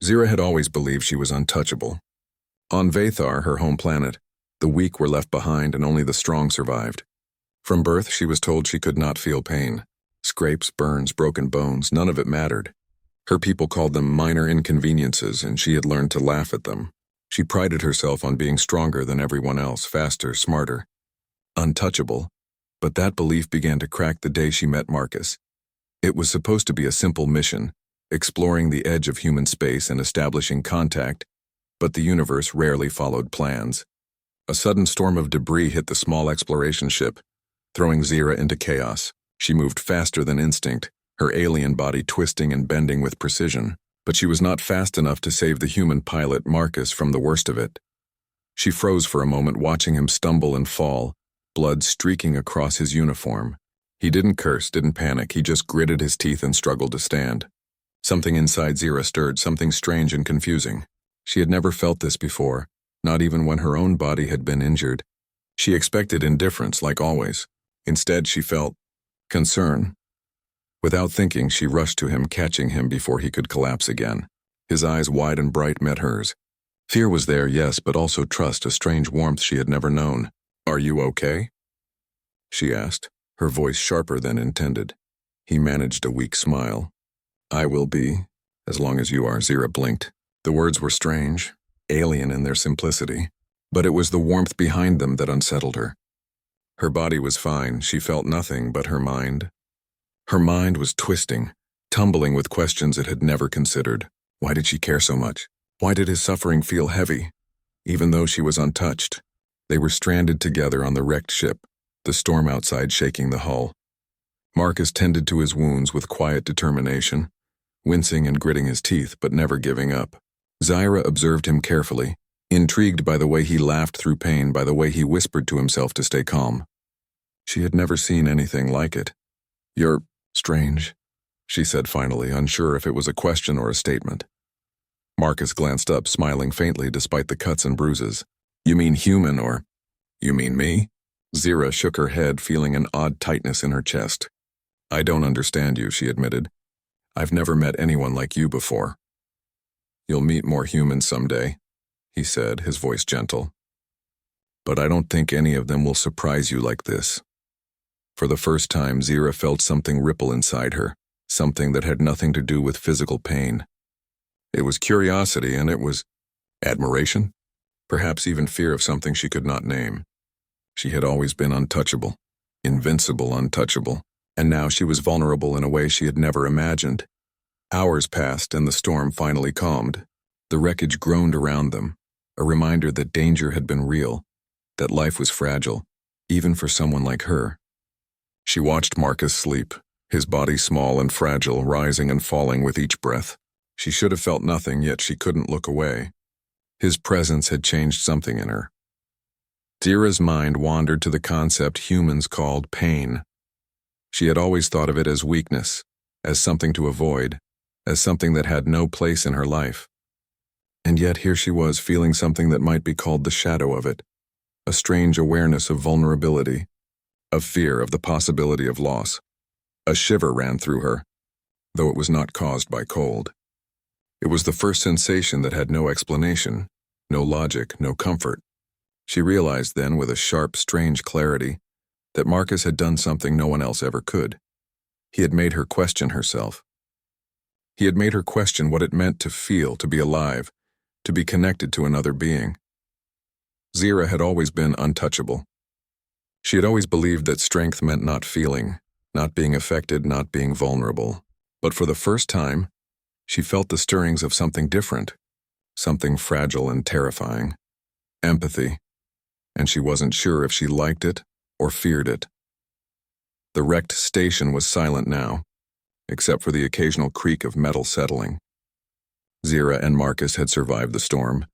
Zira had always believed she was untouchable. On Vathar, her home planet, the weak were left behind and only the strong survived. From birth, she was told she could not feel pain. Scrapes, burns, broken bones, none of it mattered. Her people called them minor inconveniences, and she had learned to laugh at them. She prided herself on being stronger than everyone else, faster, smarter. Untouchable. But that belief began to crack the day she met Marcus. It was supposed to be a simple mission, exploring the edge of human space and establishing contact, but the universe rarely followed plans. A sudden storm of debris hit the small exploration ship, throwing Zira into chaos. She moved faster than instinct, her alien body twisting and bending with precision, but she was not fast enough to save the human pilot, Marcus, from the worst of it. She froze for a moment, watching him stumble and fall, blood streaking across his uniform. He didn't curse, didn't panic, he just gritted his teeth and struggled to stand. Something inside Zira stirred, something strange and confusing. She had never felt this before, not even when her own body had been injured. She expected indifference, like always. Instead, she felt concern. Without thinking, she rushed to him, catching him before he could collapse again. His eyes, wide and bright, met hers. Fear was there, yes, but also trust, a strange warmth she had never known. "Are you okay?" she asked, her voice sharper than intended. He managed a weak smile. "I will be, as long as you are," Zira blinked. The words were strange, alien in their simplicity, but it was the warmth behind them that unsettled her. Her body was fine, she felt nothing, but her mind. Her mind was twisting, tumbling with questions it had never considered. Why did she care so much? Why did his suffering feel heavy? Even though she was untouched, they were stranded together on the wrecked ship, the storm outside shaking the hull. Marcus tended to his wounds with quiet determination, wincing and gritting his teeth, but never giving up. Zira observed him carefully, intrigued by the way he laughed through pain, by the way he whispered to himself to stay calm. She had never seen anything like it. "You're strange," she said finally, unsure if it was a question or a statement. Marcus glanced up, smiling faintly despite the cuts and bruises. "You mean human, or you mean me?" Zira shook her head, feeling an odd tightness in her chest. "I don't understand you," she admitted. "I've never met anyone like you before." "You'll meet more humans someday," he said, his voice gentle. "But I don't think any of them will surprise you like this." For the first time, Zira felt something ripple inside her, something that had nothing to do with physical pain. It was curiosity, and it was admiration, perhaps even fear of something she could not name. She had always been untouchable, invincible, untouchable, and now she was vulnerable in a way she had never imagined. Hours passed, and the storm finally calmed. The wreckage groaned around them, a reminder that danger had been real, that life was fragile, even for someone like her. She watched Marcus sleep, his body small and fragile, rising and falling with each breath. She should have felt nothing, yet she couldn't look away. His presence had changed something in her. Zira's mind wandered to the concept humans called pain. She had always thought of it as weakness, as something to avoid, as something that had no place in her life. And yet here she was, feeling something that might be called the shadow of it, a strange awareness of vulnerability, of fear, of the possibility of loss. A shiver ran through her, though it was not caused by cold. It was the first sensation that had no explanation, no logic, no comfort. She realized then, with a sharp, strange clarity, that Marcus had done something no one else ever could. He had made her question herself. He had made her question what it meant to feel, to be alive, to be connected to another being. Zira had always been untouchable. She had always believed that strength meant not feeling, not being affected, not being vulnerable. But for the first time, she felt the stirrings of something different, something fragile and terrifying. Empathy, and she wasn't sure if she liked it or feared it. The wrecked station was silent now, except for the occasional creak of metal settling. Zira and Marcus had survived the storm,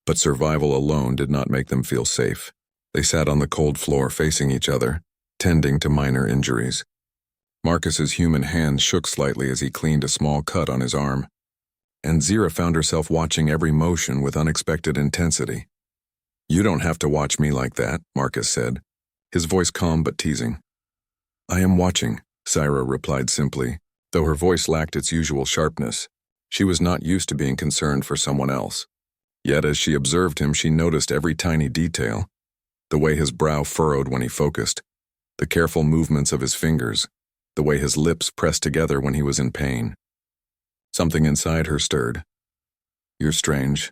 but survival alone did not make them feel safe. They sat on the cold floor facing each other, tending to minor injuries. Marcus's human hand shook slightly as he cleaned a small cut on his arm, and Zira found herself watching every motion with unexpected intensity. "You don't have to watch me like that," Marcus said, his voice calm but teasing. "I am watching," Zira replied simply, though her voice lacked its usual sharpness. She was not used to being concerned for someone else. Yet as she observed him, she noticed every tiny detail. The way his brow furrowed when he focused, the careful movements of his fingers, the way his lips pressed together when he was in pain. Something inside her stirred. "You're strange,"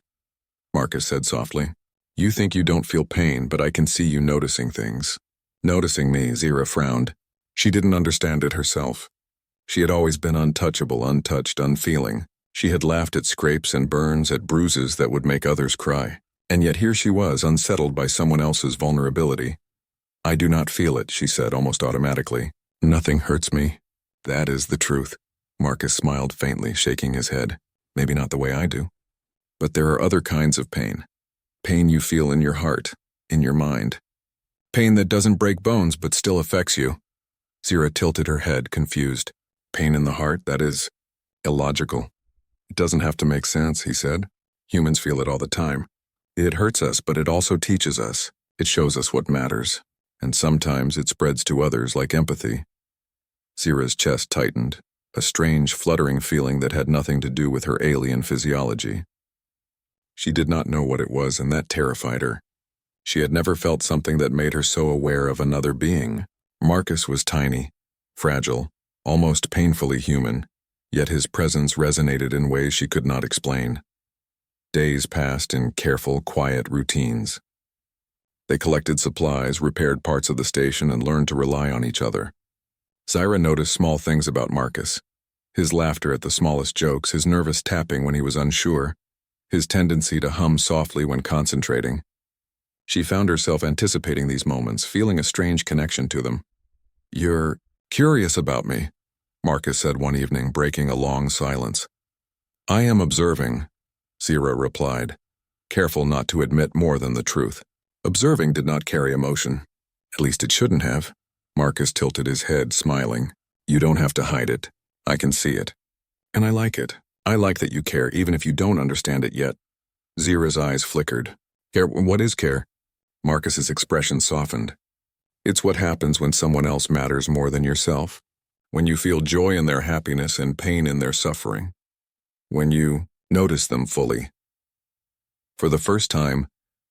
Marcus said softly. "You think you don't feel pain, but I can see you noticing things." "Noticing me," Zira frowned. She didn't understand it herself. She had always been untouchable, untouched, unfeeling. She had laughed at scrapes and burns, at bruises that would make others cry. And yet here she was, unsettled by someone else's vulnerability. "I do not feel it," she said almost automatically. "Nothing hurts me." "That is the truth." Marcus smiled faintly, shaking his head. "Maybe not the way I do. But there are other kinds of pain. Pain you feel in your heart, in your mind. Pain that doesn't break bones but still affects you." Zira tilted her head, confused. "Pain in the heart? That is illogical." "It doesn't have to make sense," he said. "Humans feel it all the time. It hurts us, but it also teaches us. It shows us what matters. And sometimes it spreads to others like empathy." Zira's chest tightened, a strange, fluttering feeling that had nothing to do with her alien physiology. She did not know what it was, and that terrified her. She had never felt something that made her so aware of another being. Marcus was tiny, fragile, almost painfully human, yet his presence resonated in ways she could not explain. Days passed in careful, quiet routines. They collected supplies, repaired parts of the station, and learned to rely on each other. Zira noticed small things about Marcus. His laughter at the smallest jokes, his nervous tapping when he was unsure, his tendency to hum softly when concentrating. She found herself anticipating these moments, feeling a strange connection to them. "You're curious about me," Marcus said one evening, breaking a long silence. "I am observing," Zira replied, careful not to admit more than the truth. Observing did not carry emotion. At least it shouldn't have. Marcus tilted his head, smiling. "You don't have to hide it. I can see it. And I like it. I like that you care, even if you don't understand it yet." Zira's eyes flickered. "Care? What is care?" Marcus's expression softened. "It's what happens when someone else matters more than yourself. When you feel joy in their happiness and pain in their suffering. When you notice them fully." For the first time,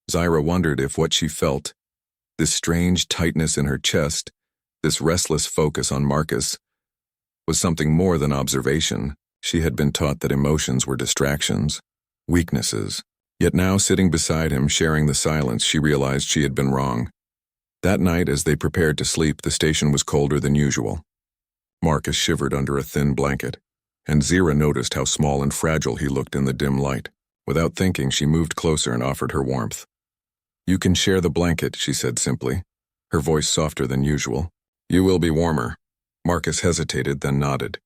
Zira wondered if what she felt, this strange tightness in her chest, this restless focus on Marcus, was something more than observation. She had been taught that emotions were distractions, weaknesses. Yet now, sitting beside him, sharing the silence, she realized she had been wrong. That night, as they prepared to sleep, the station was colder than usual. Marcus shivered under a thin blanket, and Zira noticed how small and fragile he looked in the dim light. Without thinking, she moved closer and offered her warmth. "You can share the blanket," she said simply, her voice softer than usual. "You will be warmer." Marcus hesitated, then nodded.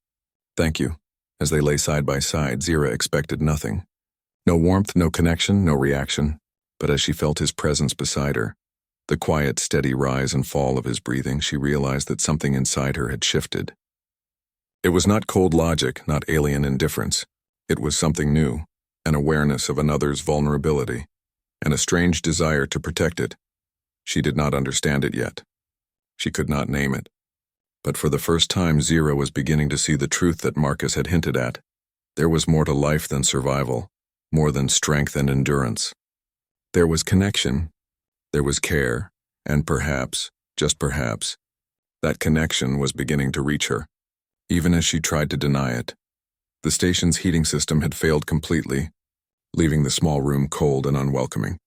"Thank you." As they lay side by side, Zira expected nothing. No warmth, no connection, no reaction. But as she felt his presence beside her, the quiet, steady rise and fall of his breathing, she realized that something inside her had shifted. It was not cold logic, not alien indifference. It was something new, an awareness of another's vulnerability, and a strange desire to protect it. She did not understand it yet. She could not name it. But for the first time, Zira was beginning to see the truth that Marcus had hinted at. There was more to life than survival, more than strength and endurance. There was connection, there was care, and perhaps, just perhaps, that connection was beginning to reach her, even as she tried to deny it. The station's heating system had failed completely, leaving the small room cold and unwelcoming.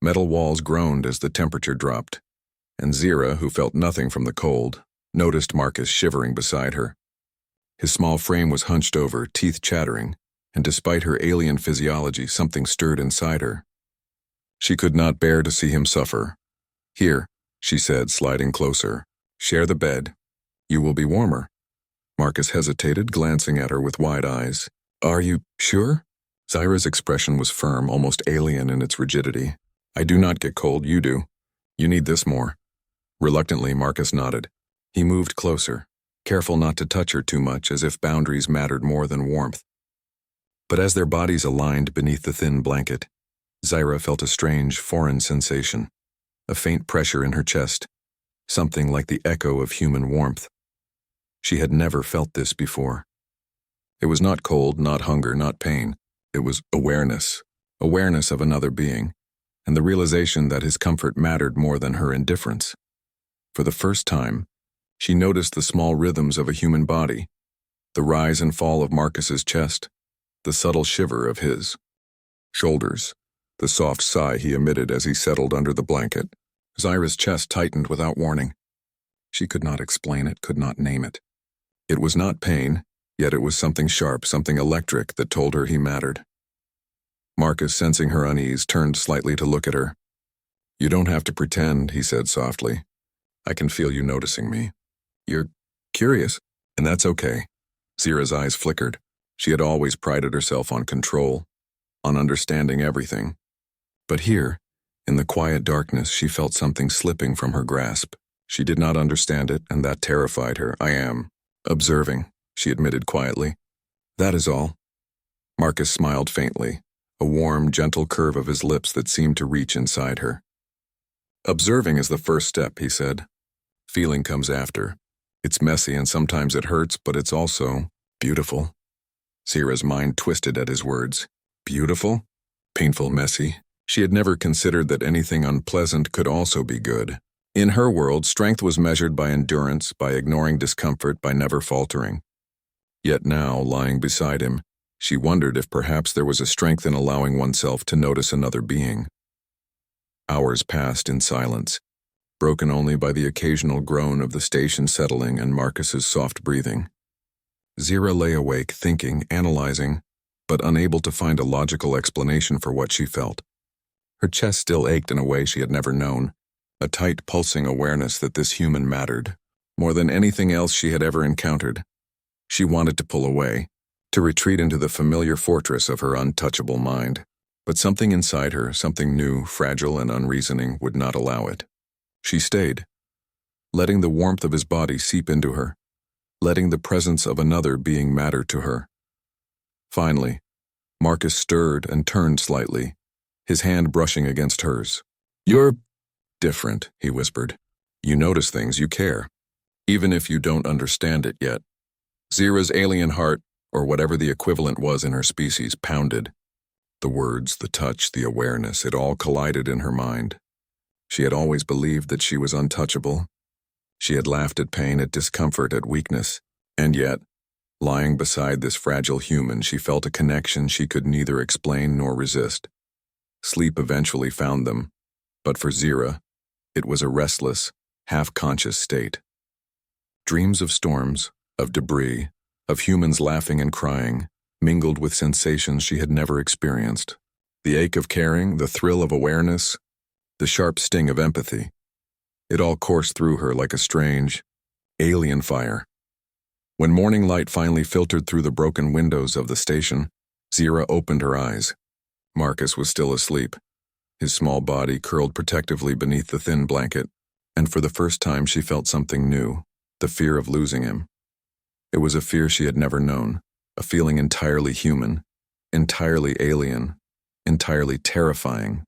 Metal walls groaned as the temperature dropped, and Zira, who felt nothing from the cold, noticed Marcus shivering beside her. His small frame was hunched over, teeth chattering, and despite her alien physiology, something stirred inside her. She could not bear to see him suffer. "Here," she said, sliding closer. "Share the bed. You will be warmer." Marcus hesitated, glancing at her with wide eyes. "Are you sure?" Zira's expression was firm, almost alien in its rigidity. "I do not get cold, you do. You need this more." Reluctantly, Marcus nodded. He moved closer, careful not to touch her too much, as if boundaries mattered more than warmth. But as their bodies aligned beneath the thin blanket, Zira felt a strange, foreign sensation, a faint pressure in her chest, something like the echo of human warmth. She had never felt this before. It was not cold, not hunger, not pain. It was awareness. Awareness of another being, and the realization that his comfort mattered more than her indifference. For the first time, she noticed the small rhythms of a human body, the rise and fall of Marcus's chest, the subtle shiver of his shoulders, the soft sigh he emitted as he settled under the blanket. Zyra's chest tightened without warning. She could not explain it, could not name it. It was not pain, yet it was something sharp, something electric that told her he mattered. Marcus, sensing her unease, turned slightly to look at her. "You don't have to pretend," he said softly. "I can feel you noticing me. You're curious, and that's okay." Zyra's eyes flickered. She had always prided herself on control, on understanding everything. But here, in the quiet darkness, she felt something slipping from her grasp. She did not understand it, and that terrified her. "I am observing," she admitted quietly. "That is all." Marcus smiled faintly, a warm, gentle curve of his lips that seemed to reach inside her. "Observing is the first step," he said. "Feeling comes after. It's messy and sometimes it hurts, but it's also beautiful." Zyra's mind twisted at his words. Beautiful? Painful, messy. She had never considered that anything unpleasant could also be good. In her world, strength was measured by endurance, by ignoring discomfort, by never faltering. Yet now, lying beside him, she wondered if perhaps there was a strength in allowing oneself to notice another being. Hours passed in silence, broken only by the occasional groan of the station settling and Marcus's soft breathing. Zyra lay awake, thinking, analyzing, but unable to find a logical explanation for what she felt. Her chest still ached in a way she had never known, a tight, pulsing awareness that this human mattered, more than anything else she had ever encountered. She wanted to pull away, to retreat into the familiar fortress of her untouchable mind, but something inside her, something new, fragile and unreasoning, would not allow it. She stayed, letting the warmth of his body seep into her, letting the presence of another being matter to her. Finally, Marcus stirred and turned slightly, his hand brushing against hers. "You're different," he whispered. "You notice things, you care, even if you don't understand it yet." Zyra's alien heart, or whatever the equivalent was in her species, pounded. The words, the touch, the awareness, it all collided in her mind. She had always believed that she was untouchable. She had laughed at pain, at discomfort, at weakness, and yet, lying beside this fragile human, she felt a connection she could neither explain nor resist. Sleep eventually found them, but for Zyra, it was a restless, half-conscious state. Dreams of storms, of debris, of humans laughing and crying, mingled with sensations she had never experienced. The ache of caring, the thrill of awareness, the sharp sting of empathy. It all coursed through her like a strange, alien fire. When morning light finally filtered through the broken windows of the station, Zyra opened her eyes. Marcus was still asleep, his small body curled protectively beneath the thin blanket, and for the first time she felt something new, the fear of losing him. It was a fear she had never known, a feeling entirely human, entirely alien, entirely terrifying.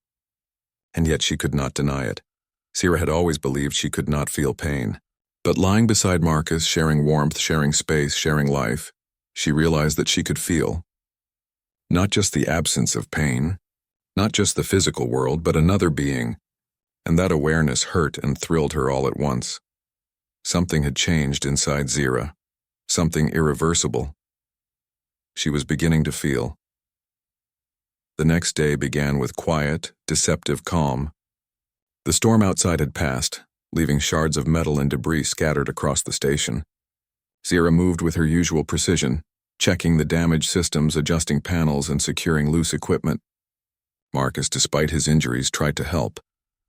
And yet she could not deny it. Zyra had always believed she could not feel pain. But lying beside Marcus, sharing warmth, sharing space, sharing life, she realized that she could feel. Not just the absence of pain, not just the physical world, but another being, and that awareness hurt and thrilled her all at once. Something had changed inside Zyra, something irreversible. She was beginning to feel. The next day began with quiet, deceptive calm. The storm outside had passed, leaving shards of metal and debris scattered across the station. Zyra moved with her usual precision, checking the damaged systems, adjusting panels, and securing loose equipment. Marcus, despite his injuries, tried to help,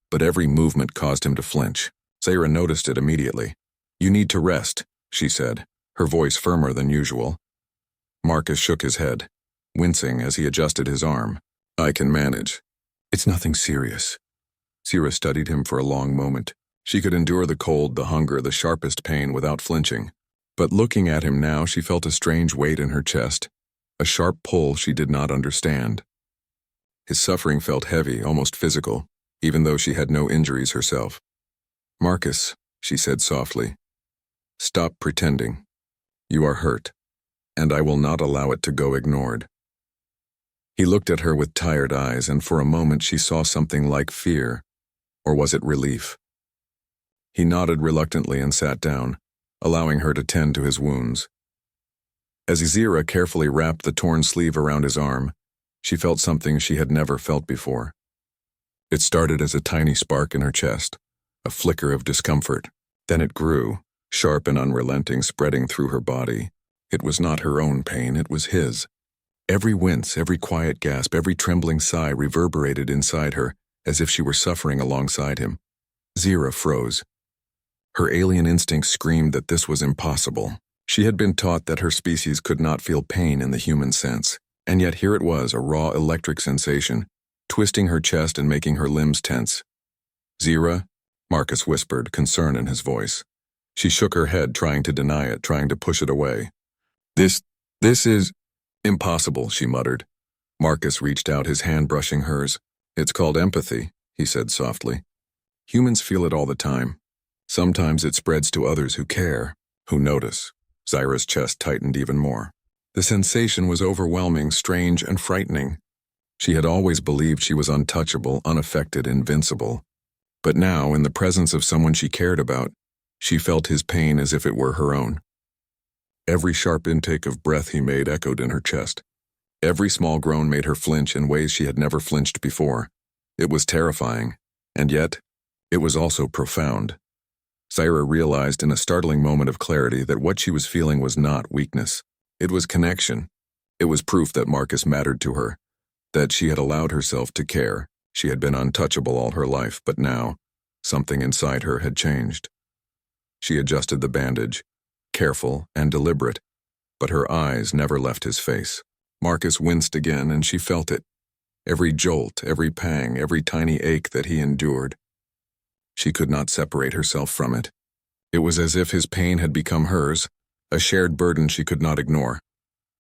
but every movement caused him to flinch. Zyra noticed it immediately. "You need to rest," she said, her voice firmer than usual. Marcus shook his head, wincing as he adjusted his arm. "I can manage. It's nothing serious." Zyra studied him for a long moment. She could endure the cold, the hunger, the sharpest pain without flinching. But looking at him now, she felt a strange weight in her chest, a sharp pull she did not understand. His suffering felt heavy, almost physical, even though she had no injuries herself. "Marcus," she said softly, "stop pretending. You are hurt. and I will not allow it to go ignored. He looked at her with tired eyes, and for a moment she saw something like fear, or was it relief? He nodded reluctantly and sat down, allowing her to tend to his wounds. As Zira carefully wrapped the torn sleeve around his arm, she felt something she had never felt before. It started as a tiny spark in her chest, a flicker of discomfort. Then it grew, sharp and unrelenting, spreading through her body. It was not her own pain, it was his. Every wince, every quiet gasp, every trembling sigh reverberated inside her, as if she were suffering alongside him. Zira froze. Her alien instinct screamed that this was impossible. She had been taught that her species could not feel pain in the human sense, and yet here it was, a raw electric sensation, twisting her chest and making her limbs tense. "Zira?" Marcus whispered, concern in his voice. She shook her head, trying to deny it, trying to push it away. This is impossible," she muttered. Marcus reached out, his hand brushing hers. "It's called empathy," he said softly. "Humans feel it all the time. Sometimes it spreads to others who care, who notice." Zira's chest tightened even more. The sensation was overwhelming, strange, and frightening. She had always believed she was untouchable, unaffected, invincible. But now, in the presence of someone she cared about, she felt his pain as if it were her own. Every sharp intake of breath he made echoed in her chest. Every small groan made her flinch in ways she had never flinched before. It was terrifying, and yet, it was also profound. Zira realized in a startling moment of clarity that what she was feeling was not weakness. It was connection. It was proof that Marcus mattered to her, that she had allowed herself to care. She had been untouchable all her life, but now, something inside her had changed. She adjusted the bandage, careful and deliberate, but her eyes never left his face. Marcus winced again, and she felt it. Every jolt, every pang, every tiny ache that he endured. She could not separate herself from it. It was as if his pain had become hers, a shared burden she could not ignore.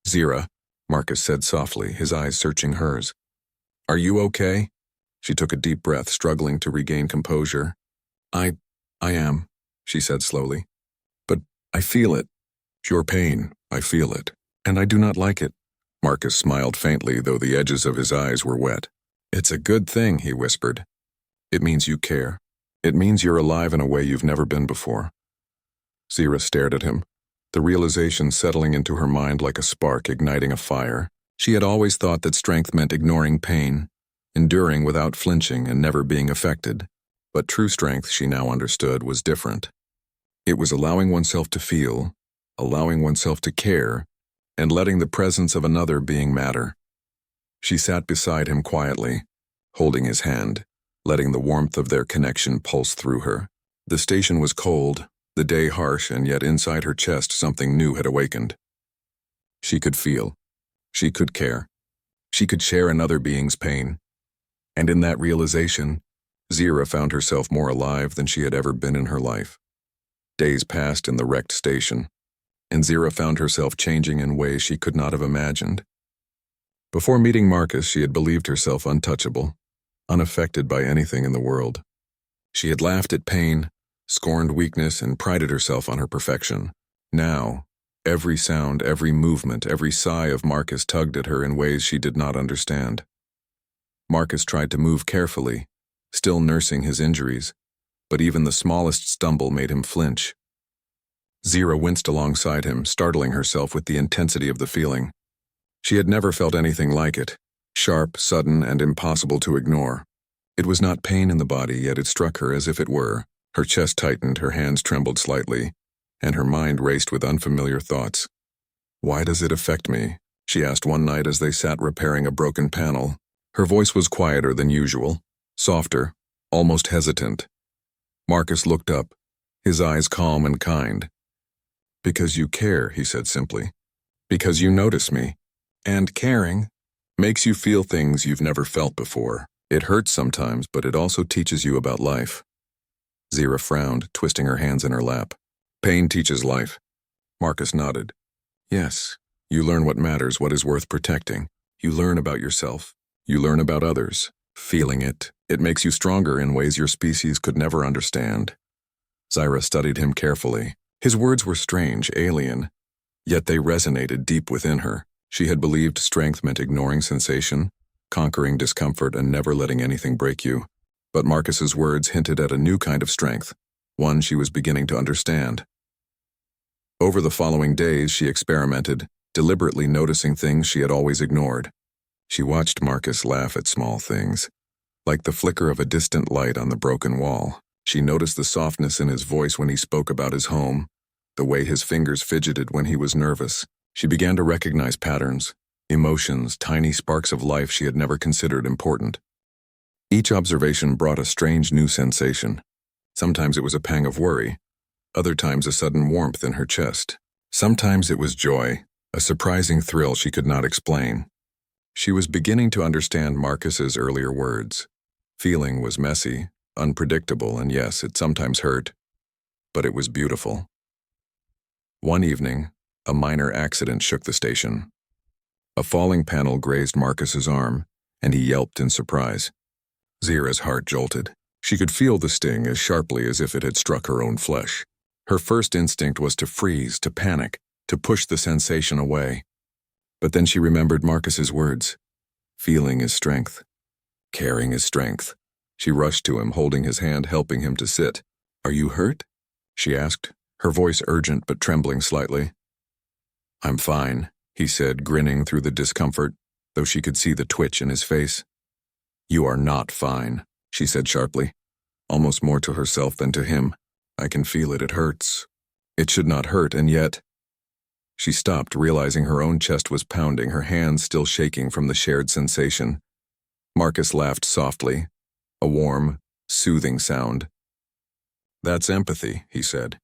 "Zira," Marcus said softly, his eyes searching hers. "Are you okay?" She took a deep breath, struggling to regain composure. I am," she said slowly. "But I feel it. Your pain, I feel it. And I do not like it." Marcus smiled faintly, though the edges of his eyes were wet. "It's a good thing," he whispered. "It means you care. It means you're alive in a way you've never been before." Zira stared at him, the realization settling into her mind like a spark igniting a fire. She had always thought that strength meant ignoring pain, enduring without flinching and never being affected. But true strength, she now understood, was different. It was allowing oneself to feel, allowing oneself to care, and letting the presence of another being matter. She sat beside him quietly, holding his hand, letting the warmth of their connection pulse through her. The station was cold, the day harsh, and yet inside her chest something new had awakened. She could feel. She could care. She could share another being's pain. And in that realization, Zira found herself more alive than she had ever been in her life. Days passed in the wrecked station, and Zira found herself changing in ways she could not have imagined. Before meeting Marcus, she had believed herself untouchable, unaffected by anything in the world. She had laughed at pain, scorned weakness, and prided herself on her perfection. Now, every sound, every movement, every sigh of Marcus tugged at her in ways she did not understand. Marcus tried to move carefully, still nursing his injuries, but even the smallest stumble made him flinch. Zira winced alongside him, startling herself with the intensity of the feeling. She had never felt anything like it, sharp, sudden, and impossible to ignore. It was not pain in the body, yet it struck her as if it were. Her chest tightened, her hands trembled slightly, and her mind raced with unfamiliar thoughts. "Why does it affect me?" she asked one night as they sat repairing a broken panel. Her voice was quieter than usual, softer, almost hesitant. Marcus looked up, his eyes calm and kind. "Because you care," he said simply. "Because you notice me. And caring makes you feel things you've never felt before. It hurts sometimes, but it also teaches you about life." Zira frowned, twisting her hands in her lap. "Pain teaches life." Marcus nodded. "Yes, you learn what matters, what is worth protecting. You learn about yourself. You learn about others. Feeling it makes you stronger in ways your species could never understand." Zira studied him carefully. His words were strange, alien, Yet they resonated deep within her. She had believed strength meant ignoring sensation, conquering discomfort, and never letting anything break you. But Marcus's words hinted at a new kind of strength, one she was beginning to understand. Over the following days, she experimented, deliberately noticing things she had always ignored. She watched Marcus laugh at small things, like the flicker of a distant light on the broken wall. She noticed the softness in his voice when he spoke about his home, the way his fingers fidgeted when he was nervous. She began to recognize patterns, emotions, tiny sparks of life she had never considered important. Each observation brought a strange new sensation. Sometimes it was a pang of worry, other times a sudden warmth in her chest. Sometimes it was joy, a surprising thrill she could not explain. She was beginning to understand Marcus's earlier words. Feeling was messy, unpredictable, and yes, it sometimes hurt, but it was beautiful. One evening, a minor accident shook the station. A falling panel grazed Marcus's arm, and he yelped in surprise. Zira's heart jolted. She could feel the sting as sharply as if it had struck her own flesh. Her first instinct was to freeze, to panic, to push the sensation away. But then she remembered Marcus's words. Feeling is strength. Caring is strength. She rushed to him, holding his hand, helping him to sit. "Are you hurt?" she asked, her voice urgent but trembling slightly. "I'm fine," he said, grinning through the discomfort, though she could see the twitch in his face. "You are not fine," she said sharply, almost more to herself than to him. "I can feel it. It hurts. It should not hurt, and yet—" She stopped, realizing her own chest was pounding, her hands still shaking from the shared sensation. Marcus laughed softly, a warm, soothing sound. "That's empathy," he said.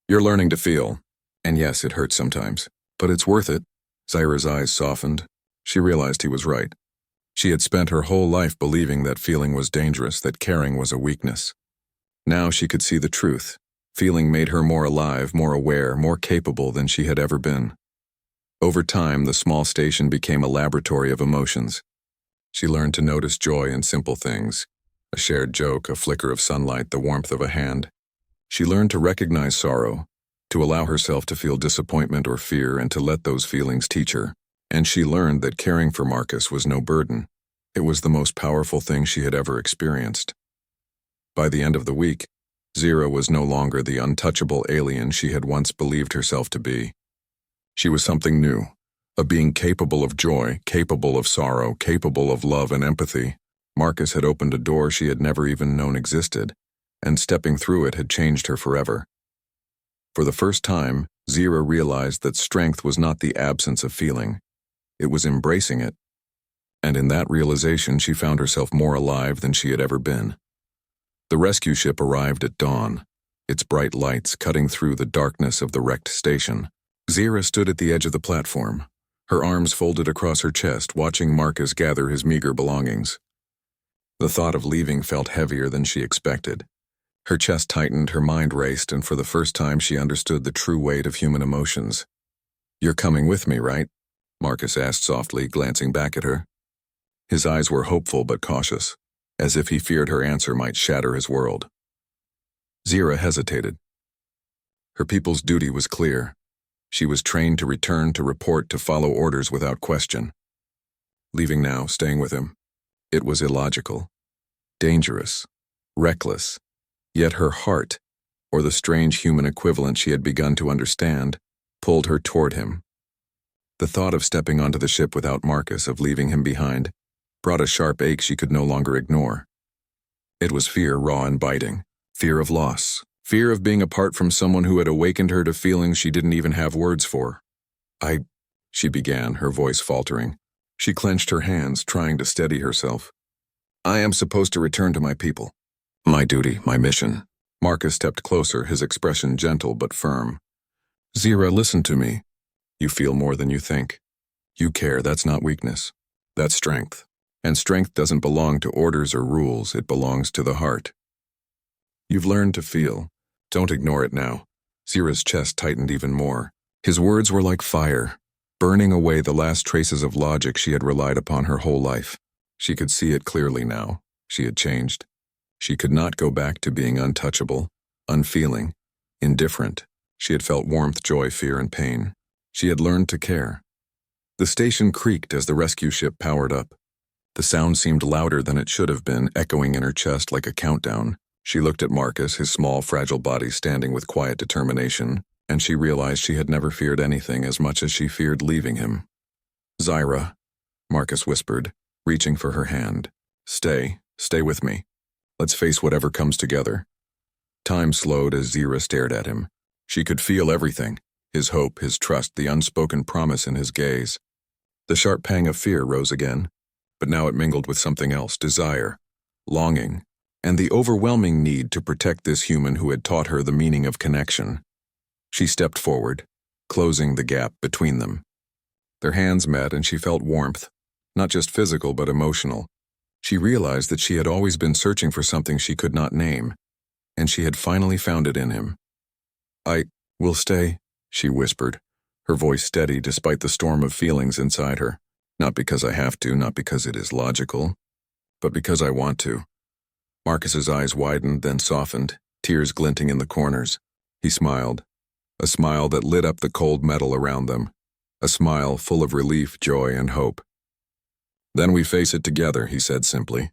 "You're learning to feel. And yes, it hurts sometimes, but it's worth it." Zira's eyes softened. She realized he was right. She had spent her whole life believing that feeling was dangerous, that caring was a weakness. Now she could see the truth. Feeling made her more alive, more aware, more capable than she had ever been. Over time, the small station became a laboratory of emotions. She learned to notice joy in simple things, a shared joke, a flicker of sunlight, the warmth of a hand. She learned to recognize sorrow, to allow herself to feel disappointment or fear, and to let those feelings teach her. And she learned that caring for Marcus was no burden. It was the most powerful thing she had ever experienced. By the end of the week, Zira was no longer the untouchable alien she had once believed herself to be. She was something new, a being capable of joy, capable of sorrow, capable of love and empathy. Marcus had opened a door she had never even known existed, and stepping through it had changed her forever. For the first time, Zira realized that strength was not the absence of feeling. It was embracing it. And in that realization, she found herself more alive than she had ever been. The rescue ship arrived at dawn, its bright lights cutting through the darkness of the wrecked station. Zira stood at the edge of the platform, her arms folded across her chest, watching Marcus gather his meager belongings. The thought of leaving felt heavier than she expected. Her chest tightened, her mind raced, and for the first time she understood the true weight of human emotions. "You're coming with me, right?" Marcus asked softly, glancing back at her. His eyes were hopeful but cautious, as if he feared her answer might shatter his world. Zira hesitated. Her people's duty was clear. She was trained to return, to report, to follow orders without question. Leaving now, staying with him, it was illogical, dangerous, reckless. Yet her heart, or the strange human equivalent she had begun to understand, pulled her toward him. The thought of stepping onto the ship without Marcus, of leaving him behind, brought a sharp ache she could no longer ignore. It was fear, raw and biting. Fear of loss. Fear of being apart from someone who had awakened her to feelings she didn't even have words for. She began, her voice faltering. She clenched her hands, trying to steady herself. "I am supposed to return to my people. My duty, my mission." Marcus stepped closer, his expression gentle but firm. "Zira, listen to me. You feel more than you think. You care, that's not weakness. That's strength. And strength doesn't belong to orders or rules, it belongs to the heart. You've learned to feel. Don't ignore it now." Zira's chest tightened even more. His words were like fire, burning away the last traces of logic she had relied upon her whole life. She could see it clearly now. She had changed. She could not go back to being untouchable, unfeeling, indifferent. She had felt warmth, joy, fear, and pain. She had learned to care. The station creaked as the rescue ship powered up. The sound seemed louder than it should have been, echoing in her chest like a countdown. She looked at Marcus, his small, fragile body standing with quiet determination, and she realized she had never feared anything as much as she feared leaving him. "Zyra," Marcus whispered, reaching for her hand. Stay with me. Let's face whatever comes together." Time slowed as Zyra stared at him. She could feel everything, his hope, his trust, the unspoken promise in his gaze. The sharp pang of fear rose again, but now it mingled with something else, desire, longing, and the overwhelming need to protect this human who had taught her the meaning of connection. She stepped forward, closing the gap between them. Their hands met and she felt warmth, not just physical but emotional. She realized that she had always been searching for something she could not name, and she had finally found it in him. "I will stay," she whispered, her voice steady despite the storm of feelings inside her. "Not because I have to, not because it is logical, but because I want to." Marcus's eyes widened, then softened, tears glinting in the corners. He smiled, a smile that lit up the cold metal around them, a smile full of relief, joy, and hope. "Then we face it together," he said simply.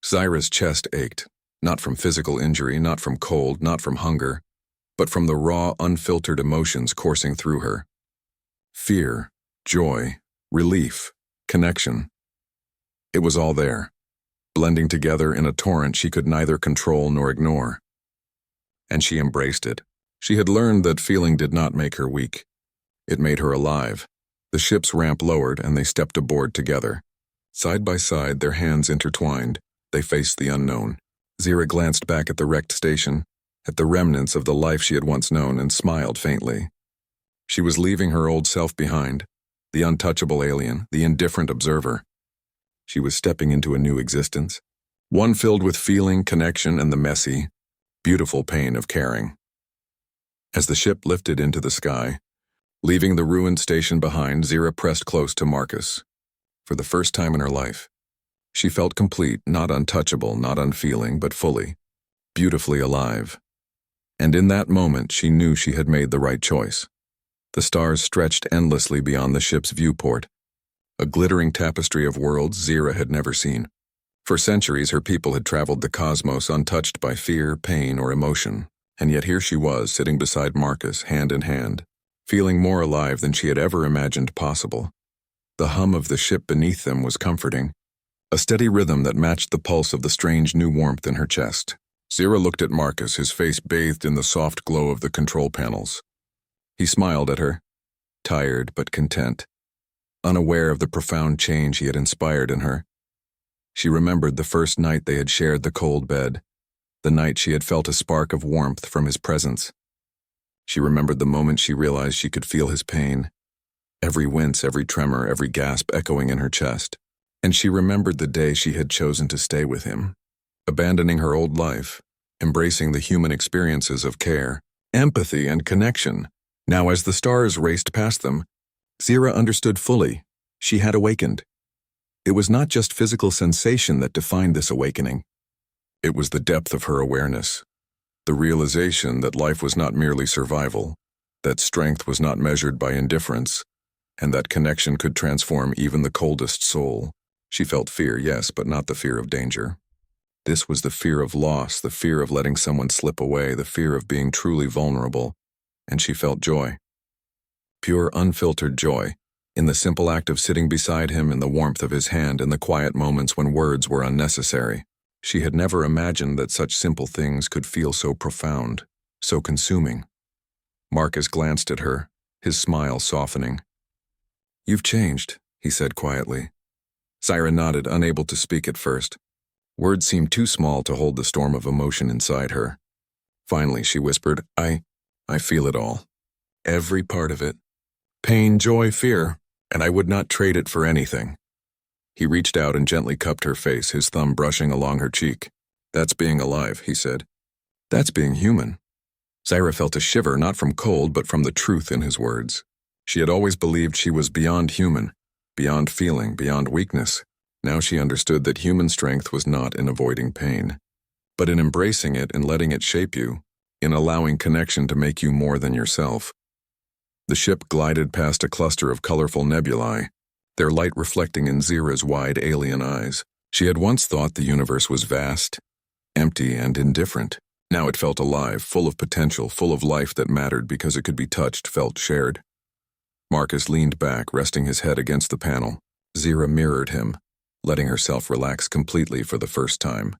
Zyra's chest ached, not from physical injury, not from cold, not from hunger, but from the raw, unfiltered emotions coursing through her. Fear, joy, relief, connection. It was all there, blending together in a torrent she could neither control nor ignore. And she embraced it. She had learned that feeling did not make her weak. It made her alive. The ship's ramp lowered and they stepped aboard together. Side by side, their hands intertwined, they faced the unknown. Zyra glanced back at the wrecked station, at the remnants of the life she had once known, and smiled faintly. She was leaving her old self behind, the untouchable alien, the indifferent observer. She was stepping into a new existence, one filled with feeling, connection, and the messy, beautiful pain of caring. As the ship lifted into the sky, leaving the ruined station behind, Zyra pressed close to Marcus. For the first time in her life, she felt complete, not untouchable, not unfeeling, but fully, beautifully alive. And in that moment, she knew she had made the right choice. The stars stretched endlessly beyond the ship's viewport, a glittering tapestry of worlds Zyra had never seen. For centuries, her people had traveled the cosmos untouched by fear, pain, or emotion, and yet here she was, sitting beside Marcus, hand in hand, feeling more alive than she had ever imagined possible. The hum of the ship beneath them was comforting, a steady rhythm that matched the pulse of the strange new warmth in her chest. Zyra looked at Marcus, his face bathed in the soft glow of the control panels. He smiled at her, tired but content, unaware of the profound change he had inspired in her. She remembered the first night they had shared the cold bed, the night she had felt a spark of warmth from his presence. She remembered the moment she realized she could feel his pain, every wince, every tremor, every gasp echoing in her chest. And she remembered the day she had chosen to stay with him, abandoning her old life, embracing the human experiences of care, empathy, and connection. Now, as the stars raced past them, Zyra understood fully. She had awakened. It was not just physical sensation that defined this awakening. It was the depth of her awareness, the realization that life was not merely survival, that strength was not measured by indifference, and that connection could transform even the coldest soul. She felt fear, yes, but not the fear of danger. This was the fear of loss, the fear of letting someone slip away, the fear of being truly vulnerable, and she felt joy. Pure, unfiltered joy, in the simple act of sitting beside him, in the warmth of his hand, in the quiet moments when words were unnecessary. She had never imagined that such simple things could feel so profound, so consuming. Marcus glanced at her, his smile softening. "You've changed," he said quietly. Zyra nodded, unable to speak at first. Words seemed too small to hold the storm of emotion inside her. Finally, she whispered, I feel it all. Every part of it. Pain, joy, fear, and I would not trade it for anything." He reached out and gently cupped her face, his thumb brushing along her cheek. "That's being alive," he said. "That's being human." Zyra felt a shiver, not from cold, but from the truth in his words. She had always believed she was beyond human, beyond feeling, beyond weakness. Now she understood that human strength was not in avoiding pain, but in embracing it and letting it shape you, in allowing connection to make you more than yourself. The ship glided past a cluster of colorful nebulae, their light reflecting in Zira's wide alien eyes. She had once thought the universe was vast, empty, and indifferent. Now it felt alive, full of potential, full of life that mattered because it could be touched, felt, shared. Marcus leaned back, resting his head against the panel. Zira mirrored him, letting herself relax completely for the first time.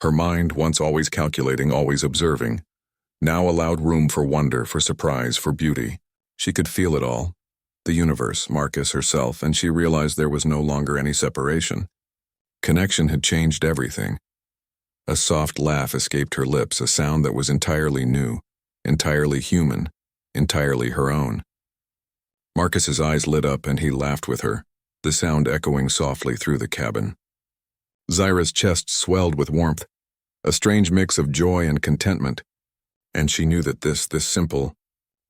Her mind, once always calculating, always observing, now allowed room for wonder, for surprise, for beauty. She could feel it all. The universe, Marcus, herself, and she realized there was no longer any separation. Connection had changed everything. A soft laugh escaped her lips, a sound that was entirely new, entirely human, entirely her own. Marcus's eyes lit up and he laughed with her, the sound echoing softly through the cabin. Zira's chest swelled with warmth, a strange mix of joy and contentment, and she knew that this simple,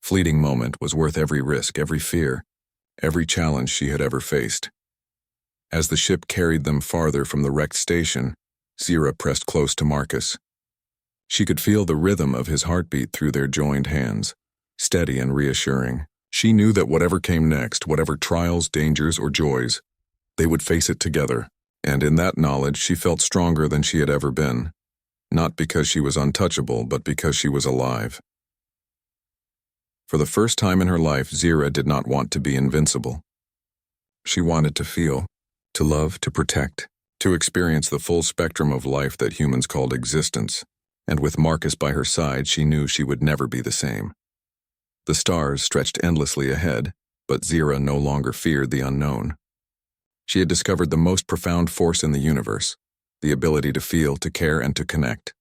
fleeting moment was worth every risk, every fear, every challenge she had ever faced. As the ship carried them farther from the wrecked station, Zira pressed close to Marcus. She could feel the rhythm of his heartbeat through their joined hands, steady and reassuring. She knew that whatever came next, whatever trials, dangers, or joys, they would face it together, and in that knowledge she felt stronger than she had ever been, not because she was untouchable, but because she was alive. For the first time in her life, Zira did not want to be invincible. She wanted to feel, to love, to protect, to experience the full spectrum of life that humans called existence, and with Marcus by her side, she knew she would never be the same. The stars stretched endlessly ahead, but Zira no longer feared the unknown. She had discovered the most profound force in the universe, the ability to feel, to care, and to connect.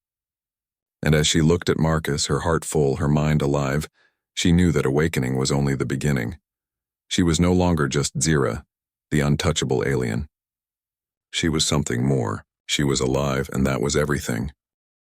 And as she looked at Marcus, her heart full, her mind alive, she knew that awakening was only the beginning. She was no longer just Zira, the untouchable alien. She was something more. She was alive, and that was everything.